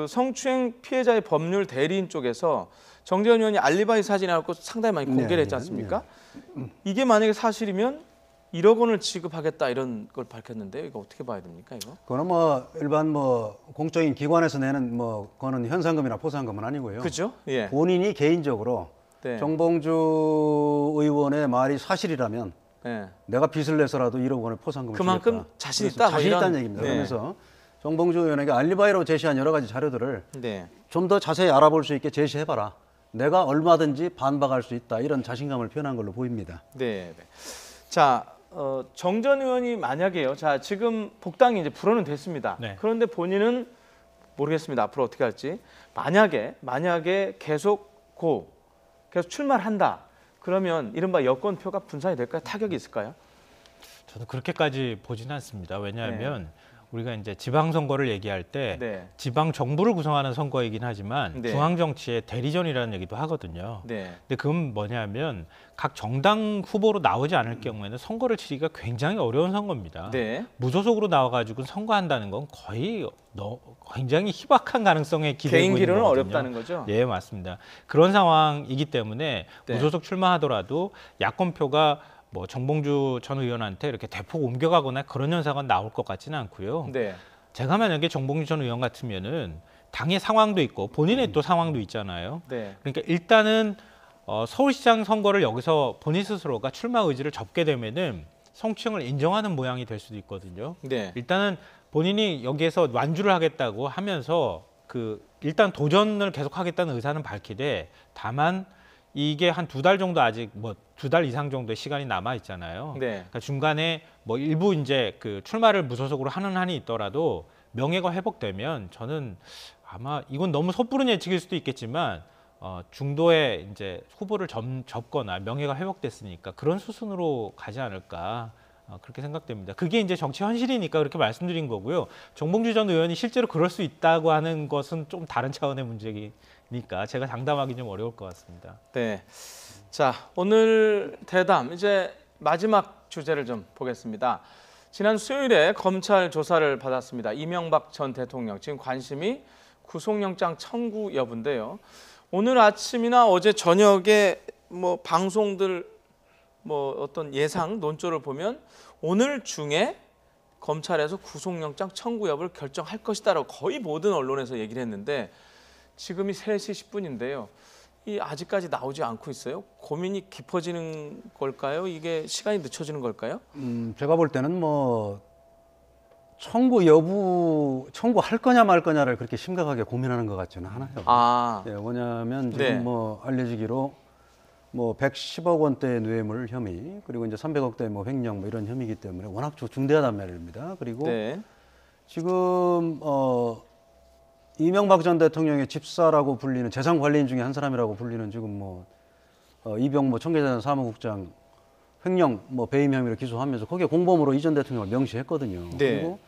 성추행 피해자의 법률 대리인 쪽에서 정재현 의원이 알리바이 사진을 갖고 상당히 많이 공개를 했지 않습니까? 이게 만약에 사실이면 1억 원을 지급하겠다 이런 걸 밝혔는데 이거 어떻게 봐야 됩니까, 이거? 그거는 뭐 일반 뭐 공적인 기관에서 내는 뭐 그거는 현상금이나 포상금은 아니고요. 그죠? 예. 본인이 개인적으로 네. 정봉주 의원의 말이 사실이라면 네. 내가 빚을 내서라도 1억 원의 포상금을 그만큼 주겠다. 자신 그래서 있다, 뭐 자신 이런. 있다는 얘기입니다. 네. 그래서 정봉주 의원에게 알리바이로 제시한 여러 가지 자료들을 네. 좀 더 자세히 알아볼 수 있게 제시해봐라. 내가 얼마든지 반박할 수 있다. 이런 자신감을 표현한 걸로 보입니다. 네. 네. 자, 정 전 의원이 만약에요. 자, 지금 복당이 이제 불어는 됐습니다. 네. 그런데 본인은 모르겠습니다. 앞으로 어떻게 할지. 만약에 계속 출마를 한다. 그러면 이른바 여권표가 분산이 될까요? 타격이 있을까요? 저도 그렇게까지 보지는 않습니다. 왜냐하면 우리가 이제 지방선거를 얘기할 때 네. 지방 정부를 구성하는 선거이긴 하지만 네. 중앙 정치의 대리전이라는 얘기도 하거든요. 네. 근데 그건 뭐냐면 각 정당 후보로 나오지 않을 경우에는 선거를 치기가 굉장히 어려운 선거입니다. 네. 무소속으로 나와가지고 선거한다는 건 거의 굉장히 희박한 가능성에 기대고 개인 있는 기로는 거거든요. 어렵다는 거죠. 예, 맞습니다. 그런 상황이기 때문에 네. 무소속 출마하더라도 야권표가 뭐 정봉주 전 의원한테 이렇게 대폭 옮겨가거나 그런 현상은 나올 것 같지는 않고요. 네. 제가 만약에 정봉주 전 의원 같으면은 당의 상황도 있고 본인의 또 상황도 있잖아요. 네. 그러니까 일단은 서울시장 선거를 여기서 본인 스스로가 출마 의지를 접게 되면은 성추행을 인정하는 모양이 될 수도 있거든요. 네. 일단은 본인이 여기에서 완주를 하겠다고 하면서 일단 도전을 계속하겠다는 의사는 밝히되 다만 이게 한 2달 정도 아직 2달 이상 정도의 시간이 남아 있잖아요. 네. 그러니까 중간에 뭐 일부 이제 출마를 무소속으로 하는 한이 있더라도 명예가 회복되면 저는 아마 이건 너무 섣부른 예측일 수도 있겠지만 중도에 이제 후보를 접거나 명예가 회복됐으니까 그런 수순으로 가지 않을까 그렇게 생각됩니다. 그게 이제 정치 현실이니까 그렇게 말씀드린 거고요. 정봉주 전 의원이 실제로 그럴 수 있다고 하는 것은 좀 다른 차원의 문제니까 제가 장담하기 좀 어려울 것 같습니다. 네. 자, 오늘 대담 이제 마지막 주제를 좀 보겠습니다. 지난 수요일에 검찰 조사를 받았습니다. 이명박 전 대통령 지금 관심이 구속영장 청구 여부인데요. 오늘 아침이나 어제 저녁에 뭐 방송들 뭐 어떤 예상 논조를 보면 오늘 중에 검찰에서 구속영장 청구 여부를 결정할 것이다라고 거의 모든 언론에서 얘기를 했는데 지금이 3시 10분인데요. 아직까지 나오지 않고 있어요. 고민이 깊어지는 걸까요? 이게 시간이 늦춰지는 걸까요? 제가 볼 때는 뭐 청구할 거냐 말 거냐를 그렇게 심각하게 고민하는 것 같지는 않아요. 아, 예, 뭐냐면 지금 네. 뭐 알려지기로 뭐 110억 원대 뇌물 혐의 그리고 이제 300억대 뭐 횡령 뭐 이런 혐의이기 때문에 워낙 중대하단 말입니다. 그리고 네. 지금 이명박 전 대통령의 집사라고 불리는 재산 관리인 중에 한 사람이라고 불리는 지금 뭐 이병모 청계재단 사무국장 횡령 뭐 배임 혐의로 기소하면서 거기에 공범으로 이 전 대통령을 명시했거든요. 네. 그리고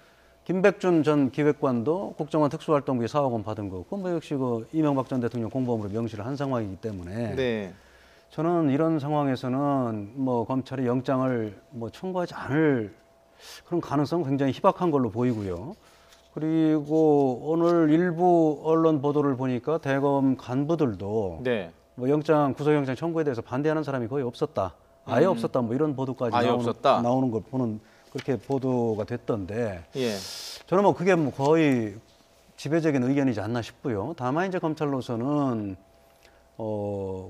김백준 전 기획관도 국정원 특수활동비 4억 원 받은 거, 그건 뭐 역시 이명박 전 대통령 공범으로 명시를 한 상황이기 때문에 네. 저는 이런 상황에서는 뭐 검찰이 영장을 뭐 청구하지 않을 그런 가능성은 굉장히 희박한 걸로 보이고요. 그리고 오늘 일부 언론 보도를 보니까 대검 간부들도 네. 뭐 구속영장 청구에 대해서 반대하는 사람이 거의 없었다. 아예 없었다. 뭐 이런 보도까지 아예 없었다. 나오는 걸 보는 그렇게 보도가 됐던데 예. 저는 뭐 그게 뭐 거의 지배적인 의견이지 않나 싶고요. 다만 이제 검찰로서는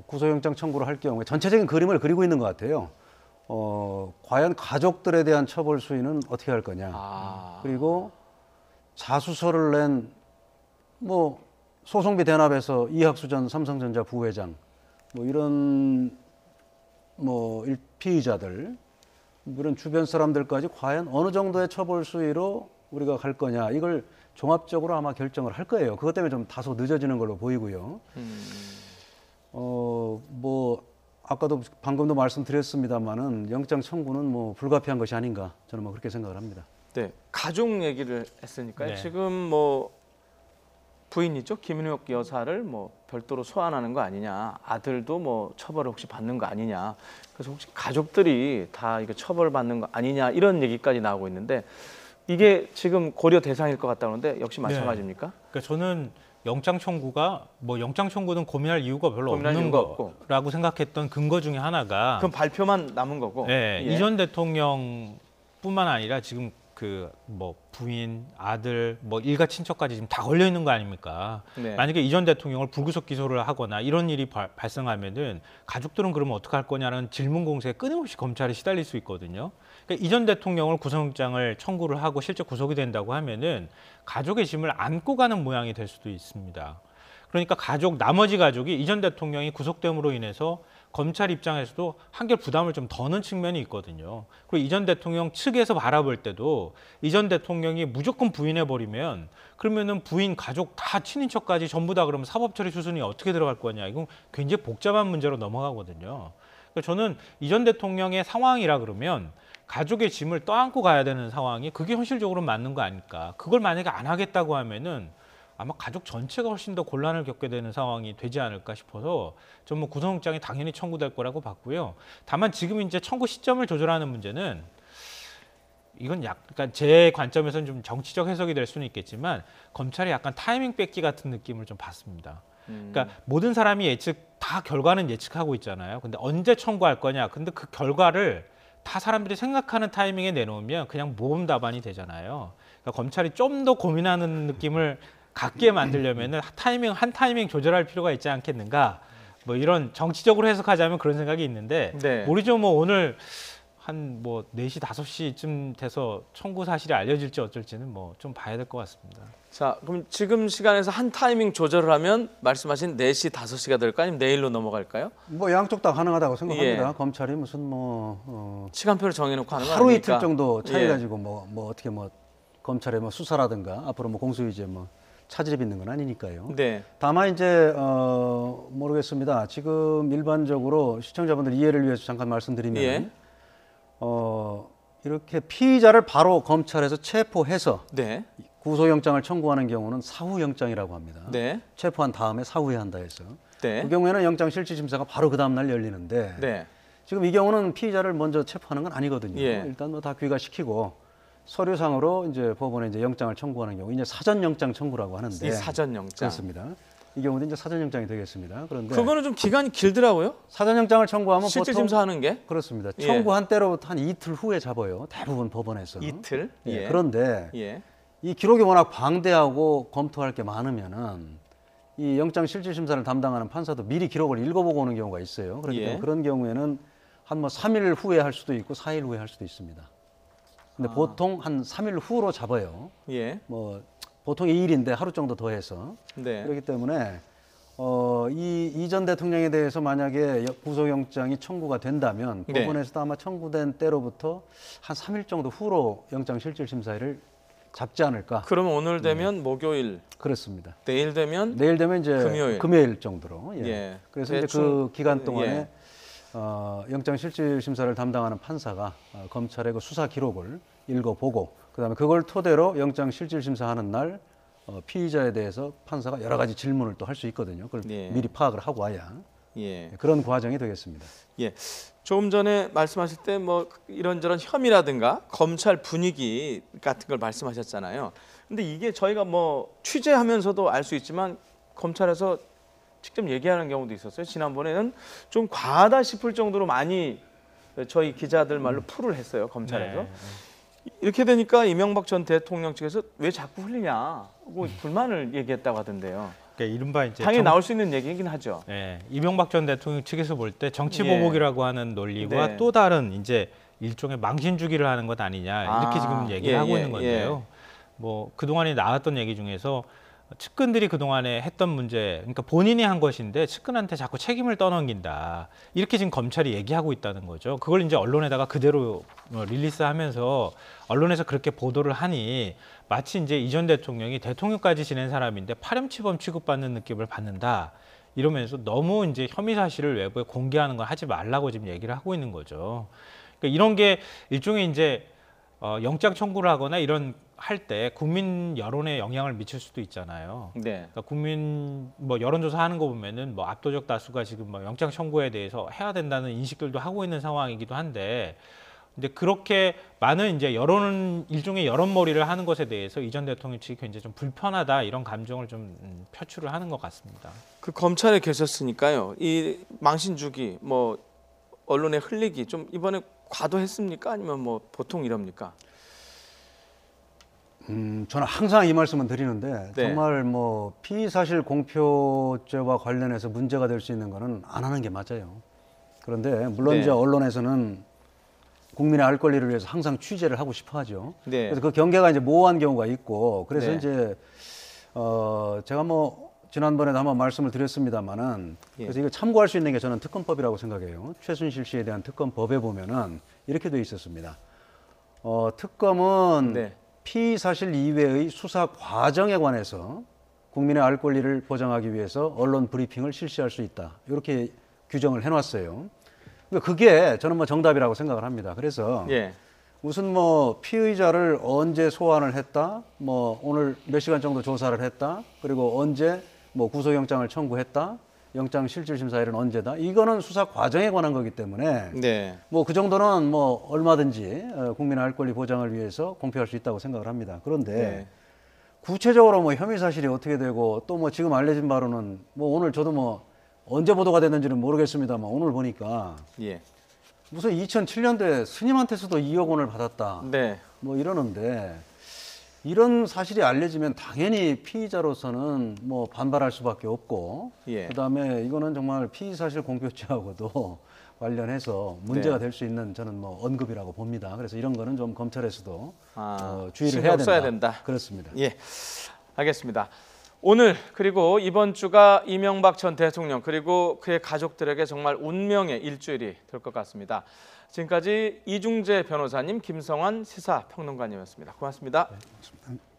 구속영장 청구를 할 경우에 전체적인 그림을 그리고 있는 것 같아요. 과연 가족들에 대한 처벌 수위는 어떻게 할 거냐. 아. 그리고 자수서를 낸 뭐 소송비 대납에서 이학수 전 삼성전자 부회장 뭐 이런 뭐 피의자들 이런 주변 사람들까지 과연 어느 정도의 처벌 수위로 우리가 갈 거냐 이걸 종합적으로 아마 결정을 할 거예요. 그것 때문에 좀 다소 늦어지는 걸로 보이고요. 뭐 아까도 방금도 말씀드렸습니다만은 영장 청구는 뭐 불가피한 것이 아닌가 저는 뭐 그렇게 생각을 합니다. 네, 가족 얘기를 했으니까요. 네. 지금 뭐 부인이죠, 김윤옥 여사를 뭐 별도로 소환하는 거 아니냐, 아들도 뭐 처벌을 혹시 받는 거 아니냐, 그래서 혹시 가족들이 다 이거 처벌받는 거 아니냐 이런 얘기까지 나오고 있는데 이게 지금 고려 대상일 것 같다 그러는데 역시 마찬가지입니까? 그러니까 저는 영장 청구가 뭐 영장 청구는 고민할 이유가 별로 고민할 없는 이유가 없고. 거라고 생각했던 근거 중에 하나가 그럼 발표만 남은 거고. 네, 예. 이전 대통령뿐만 아니라 지금 그 뭐 부인, 아들, 뭐 일가 친척까지 지금 다 걸려 있는 거 아닙니까? 네. 만약에 이전 대통령을 불구속 기소를 하거나 이런 일이 발생하면은 가족들은 그러면 어떻게 할 거냐는 질문 공세에 끊임없이 검찰이 시달릴 수 있거든요. 그러니까 이전 대통령을 구속영장을 청구를 하고 실제 구속이 된다고 하면은 가족의 짐을 안고 가는 모양이 될 수도 있습니다. 그러니까 나머지 가족이 이전 대통령이 구속됨으로 인해서 검찰 입장에서도 한결 부담을 좀 더는 측면이 있거든요. 그리고 이전 대통령 측에서 바라볼 때도 이전 대통령이 무조건 부인해버리면 그러면은 부인, 가족 다 친인척까지 전부 다 그러면 사법처리 수순이 어떻게 들어갈 거냐. 이건 굉장히 복잡한 문제로 넘어가거든요. 그러니까 저는 이전 대통령의 상황이라 그러면 가족의 짐을 떠안고 가야 되는 상황이 그게 현실적으로 맞는 거 아닐까. 그걸 만약에 안 하겠다고 하면은 아마 가족 전체가 훨씬 더 곤란을 겪게 되는 상황이 되지 않을까 싶어서 좀 뭐 구속영장이 당연히 청구될 거라고 봤고요. 다만 지금 이제 청구 시점을 조절하는 문제는 이건 약간 제 관점에서는 좀 정치적 해석이 될 수는 있겠지만 검찰이 약간 타이밍 뺏기 같은 느낌을 좀 받습니다. 그러니까 모든 사람이 다 결과는 예측하고 있잖아요. 근데 언제 청구할 거냐. 근데 그 결과를 다 사람들이 생각하는 타이밍에 내놓으면 그냥 모범 답안이 되잖아요. 그러니까 검찰이 좀 더 고민하는 느낌을 갖게 만들려면은 한 타이밍 조절할 필요가 있지 않겠는가? 뭐 이런 정치적으로 해석하자면 그런 생각이 있는데 네. 모르죠. 뭐 오늘 한 뭐 4시, 5시쯤 돼서 청구 사실이 알려질지 어쩔지는 뭐 좀 봐야 될 것 같습니다. 자, 그럼 지금 시간에서 한 타이밍 조절을 하면 말씀하신 4시, 5시가 될까요? 아니면 내일로 넘어갈까요? 뭐 양쪽 다 가능하다고 생각합니다. 예. 검찰이 무슨 뭐 시간표를 정해놓고 하는 거 하루 아닙니까? 이틀 정도 차이 예. 가지고 뭐 어떻게 뭐 검찰의 뭐 수사라든가 앞으로 뭐 공소유지에 뭐 차질이 있는 건 아니니까요. 네. 다만 이제 모르겠습니다. 지금 일반적으로 시청자분들 이해를 위해서 잠깐 말씀드리면 예. 이렇게 피의자를 바로 검찰에서 체포해서 네. 구속영장을 청구하는 경우는 사후영장이라고 합니다. 네. 체포한 다음에 사후에 한다 해서 네. 그 경우에는 영장실질심사가 바로 그 다음 날 열리는데 네. 지금 이 경우는 피의자를 먼저 체포하는 건 아니거든요. 예. 일단 뭐 다 귀가시키고 서류상으로 이제 법원에 이제 영장을 청구하는 경우 이제 사전영장 청구라고 하는데 이 사전영장. 그렇습니다. 이 경우도 이제 사전영장이 되겠습니다. 그런데 그거는 좀 기간이 길더라고요. 사전영장을 청구하면 실질 보통 심사하는 게 그렇습니다. 예. 청구한 때로부터 한 이틀 후에 잡아요. 대부분 법원에서. 이틀. 예. 예. 그런데 예. 이 기록이 워낙 방대하고 검토할 게 많으면은 이 영장 실질심사를 담당하는 판사도 미리 기록을 읽어보고 오는 경우가 있어요. 그렇기 때문에 예. 그런 경우에는 한 뭐 3일 후에 할 수도 있고 4일 후에 할 수도 있습니다. 근데 보통 한 3일 후로 잡아요. 예. 뭐 보통 2일인데 하루 정도 더 해서 네. 그렇기 때문에 이 이전 대통령에 대해서 만약에 구속영장이 청구가 된다면 네. 법원에서도 아마 청구된 때로부터 한 3일 정도 후로 영장실질심사를 잡지 않을까. 그러면 오늘 되면 목요일, 그렇습니다. 내일 되면 내일 되면 이제 금요일. 정도로. 예. 예. 그래서 이제 대충, 그 기간 동안에 예. 영장실질심사를 담당하는 판사가 검찰의 그 수사 기록을 읽어보고 그다음에 그걸 토대로 영장실질심사하는 날 피의자에 대해서 판사가 여러 가지 질문을 또 할 수 있거든요. 그걸 예. 미리 파악을 하고 와야 예. 그런 과정이 되겠습니다. 예. 조금 전에 말씀하실 때 뭐 이런저런 혐의라든가 검찰 분위기 같은 걸 말씀하셨잖아요. 근데 이게 저희가 뭐 취재하면서도 알 수 있지만 검찰에서 직접 얘기하는 경우도 있었어요. 지난번에는 좀 과하다 싶을 정도로 많이 저희 기자들 말로 풀을 했어요. 검찰에서. 네. 이렇게 되니까 이명박 전 대통령 측에서 왜 자꾸 흘리냐고 불만을 얘기했다고 하던데요. 그러니까 이른바 이제 당연히 나올 수 있는 얘기긴 하죠. 예, 이명박 전 대통령 측에서 볼 때 정치 예. 보복이라고 하는 논리와 네. 또 다른 이제 일종의 망신 주기를 하는 것 아니냐 이렇게 아, 지금 얘기를 예, 하고 예, 있는 건데요. 뭐 그동안에 나왔던 얘기 중에서 측근들이 그동안에 했던 문제, 그러니까 본인이 한 것인데 측근한테 자꾸 책임을 떠넘긴다. 이렇게 지금 검찰이 얘기하고 있다는 거죠. 그걸 이제 언론에다가 그대로 릴리스하면서 언론에서 그렇게 보도를 하니 마치 이제 이 전 대통령이 대통령까지 지낸 사람인데 파렴치범 취급받는 느낌을 받는다. 이러면서 너무 이제 혐의 사실을 외부에 공개하는 걸 하지 말라고 지금 얘기를 하고 있는 거죠. 그러니까 이런 게 일종의 이제 영장 청구를 하거나 이런 할 때 국민 여론에 영향을 미칠 수도 있잖아요. 네. 그러니까 국민 뭐 여론조사 하는 거 보면은 뭐 압도적 다수가 지금 뭐 영장 청구에 대해서 해야 된다는 인식들도 하고 있는 상황이기도 한데, 근데 그렇게 많은 이제 여론은 일종의 여론몰이를 하는 것에 대해서 이 전 대통령 측이 굉장히 좀 불편하다 이런 감정을 좀 표출을 하는 것 같습니다. 그 검찰에 계셨으니까요. 이 망신 주기, 뭐 언론에 흘리기 좀 이번에 과도했습니까? 아니면 뭐 보통 이럽니까? 저는 항상 이 말씀은 드리는데 네. 정말 뭐 피의사실 공표죄와 관련해서 문제가 될 수 있는 거는 안 하는 게 맞아요. 그런데 물론 네. 이제 언론에서는 국민의 알 권리를 위해서 항상 취재를 하고 싶어 하죠. 네. 그래서 그 경계가 이제 모호한 경우가 있고, 그래서 네. 이제 제가 뭐 지난번에도 한번 말씀을 드렸습니다만은, 예. 그래서 이거 참고할 수 있는 게 저는 특검법이라고 생각해요. 최순실 씨에 대한 특검법에 보면은 이렇게 돼 있었습니다. 특검은 네. 피의 사실 이외의 수사 과정에 관해서 국민의 알 권리를 보장하기 위해서 언론 브리핑을 실시할 수 있다. 이렇게 규정을 해놨어요. 그러니까 그게 저는 뭐 정답이라고 생각을 합니다. 그래서 예. 무슨 뭐 피의자를 언제 소환을 했다, 뭐 오늘 몇 시간 정도 조사를 했다, 그리고 언제 뭐 구속영장을 청구했다, 영장 실질심사일은 언제다. 이거는 수사 과정에 관한 거기 때문에 네. 뭐 그 정도는 뭐 얼마든지 국민의 알 권리 보장을 위해서 공표할 수 있다고 생각을 합니다. 그런데 네. 구체적으로 뭐 혐의 사실이 어떻게 되고 또 뭐 지금 알려진 바로는 뭐 오늘 저도 뭐 언제 보도가 됐는지는 모르겠습니다만 오늘 보니까 예. 무슨 2007년도에 스님한테서도 2억 원을 받았다. 네. 뭐 이러는데 이런 사실이 알려지면 당연히 피의자로서는 뭐 반발할 수밖에 없고, 예. 그다음에 이거는 정말 피의 사실 공표죄하고도 관련해서 문제가 네. 될 수 있는 저는 뭐 언급이라고 봅니다. 그래서 이런 거는 좀 검찰에서도 주의를 신경 해야 된다. 써야 된다. 그렇습니다. 예. 알겠습니다. 오늘 그리고 이번 주가 이명박 전 대통령 그리고 그의 가족들에게 정말 운명의 일주일이 될 것 같습니다. 지금까지 이중재 변호사님, 김성환 시사평론가님이었습니다. 고맙습니다. 고맙습니다.